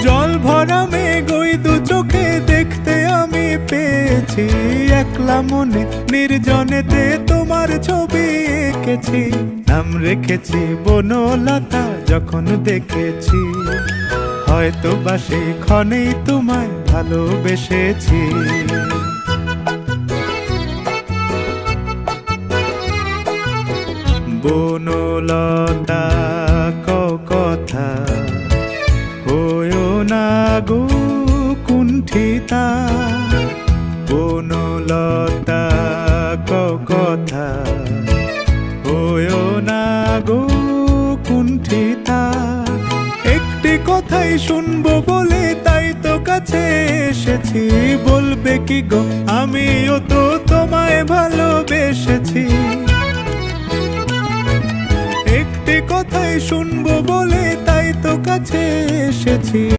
জল ভরা মেঘ ওই দু চোখে দেখতে আমি পেয়েছি, একলা মনে নির্জনেতে তোমার ছবি এঁকেছি। নাম রেখেছি বনলতা যখন দেখেছি, হয়তো বা সেই ক্ষণেই তোমায় ভালোবেসেছি। বনলতা কথা হয়ো না গো কুণ্ঠিতা, বনলতা কথা হয়ো না গো কুণ্ঠিতা। একটি কথাই শুনবো বলে তাই তো কাছে এসেছি, বলবে কি গো আমিও তো তোমায় ভালোবেসেছি। একটি কথাই শুনবো বলে তাই তো কাছে এসেছি।